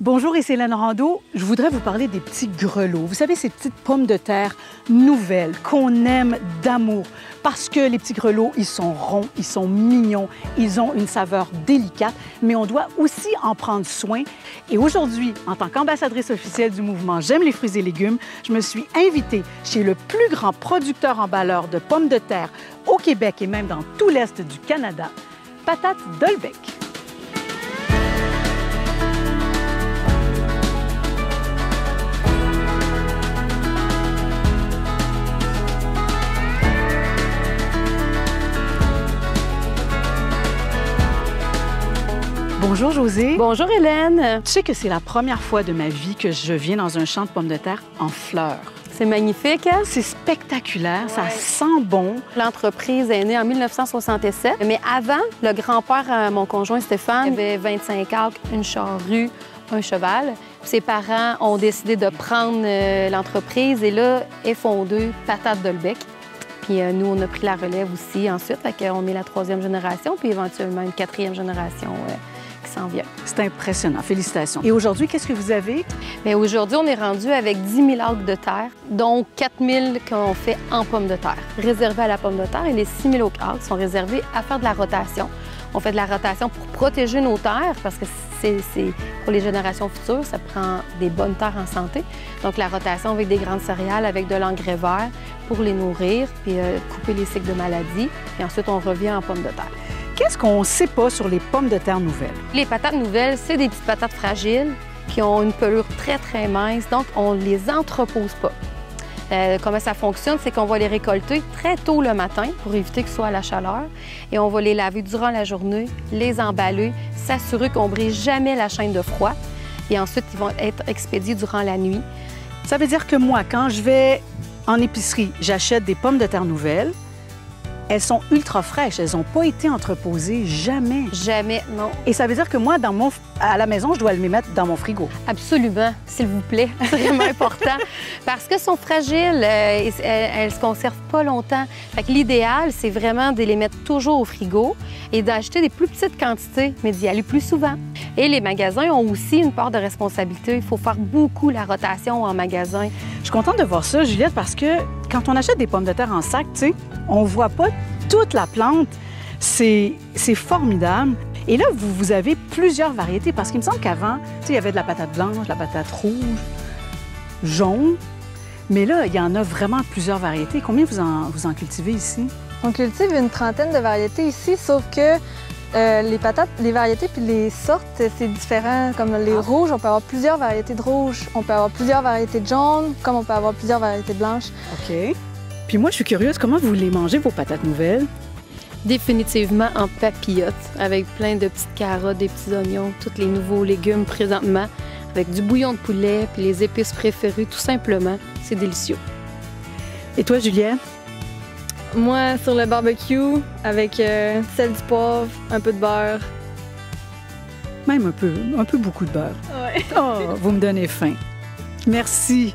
Bonjour, ici Hélène Rondeau. Je voudrais vous parler des petits grelots. Vous savez, ces petites pommes de terre nouvelles qu'on aime d'amour parce que les petits grelots, ils sont ronds, ils sont mignons, ils ont une saveur délicate, mais on doit aussi en prendre soin. Et aujourd'hui, en tant qu'ambassadrice officielle du mouvement J'aime les fruits et légumes, je me suis invitée chez le plus grand producteur emballeur de pommes de terre au Québec et même dans tout l'Est du Canada, Patates Dolbec. Bonjour Josée. Bonjour Hélène. Tu sais que c'est la première fois de ma vie que je viens dans un champ de pommes de terre en fleurs. C'est magnifique, hein? C'est spectaculaire, ça sent bon. L'entreprise est née en 1967, mais avant, le grand-père à mon conjoint Stéphane avait 25 acres, une charrue, un cheval. Ses parents ont décidé de prendre l'entreprise et là est fondée Patates Dolbec. Puis nous, on a pris la relève aussi ensuite, fait qu'on est la 3e génération, puis éventuellement une 4e génération qui s'en vient. C'est impressionnant, félicitations. Et aujourd'hui, qu'est-ce que vous avez? Bien, aujourd'hui, on est rendu avec 10 000 acres de terre, dont 4 000 qu'on fait en pommes de terre, réservées à la pomme de terre, et les 6 000 autres acres sont réservés à faire de la rotation. On fait de la rotation pour protéger nos terres, parce que c'est pour les générations futures, ça prend des bonnes terres en santé. Donc, la rotation avec des grandes céréales, avec de l'engrais vert pour les nourrir, puis couper les cycles de maladies. Puis ensuite, on revient en pommes de terre. Qu'est-ce qu'on ne sait pas sur les pommes de terre nouvelles? Les patates nouvelles, c'est des petites patates fragiles qui ont une pelure très, très mince, donc on ne les entrepose pas. Comment ça fonctionne, c'est qu'on va les récolter très tôt le matin pour éviter qu'ils soient à la chaleur et on va les laver durant la journée, les emballer, s'assurer qu'on ne brise jamais la chaîne de froid et ensuite ils vont être expédiés durant la nuit. Ça veut dire que moi, quand je vais en épicerie, j'achète des pommes de terre nouvelles. Elles sont ultra fraîches, elles n'ont pas été entreposées, jamais. Jamais, non. Et ça veut dire que moi, à la maison, je dois les mettre dans mon frigo. Absolument, s'il vous plaît. C'est vraiment important. Parce qu'elles sont fragiles, elles ne se conservent pas longtemps. Fait que l'idéal, c'est vraiment de les mettre toujours au frigo et d'acheter des plus petites quantités, mais d'y aller plus souvent. Et les magasins ont aussi une part de responsabilité. Il faut faire beaucoup la rotation en magasin. Je suis contente de voir ça, Juliette, parce que quand on achète des pommes de terre en sac, tu sais, on voit pas toute la plante. C'est formidable. Et là, vous avez plusieurs variétés, parce qu'il me semble qu'avant, tu sais, il y avait de la patate blanche, de la patate rouge, jaune. Mais là, il y en a vraiment plusieurs variétés. Combien vous en cultivez ici? On cultive une trentaine de variétés ici, sauf que les patates, les variétés puis les sortes, c'est différent. Comme les rouges, on peut avoir plusieurs variétés de rouge, on peut avoir plusieurs variétés de jaune, comme on peut avoir plusieurs variétés de blanches. OK. Puis moi, je suis curieuse, comment vous les mangez, vos patates nouvelles? Définitivement en papillote, avec plein de petites carottes, des petits oignons, tous les nouveaux légumes présentement, avec du bouillon de poulet, puis les épices préférées, tout simplement. C'est délicieux. Et toi, Juliette? Moi, sur le barbecue, avec sel, du poivre, un peu de beurre. Même un peu beaucoup de beurre. Ouais. Oh, vous me donnez faim. Merci.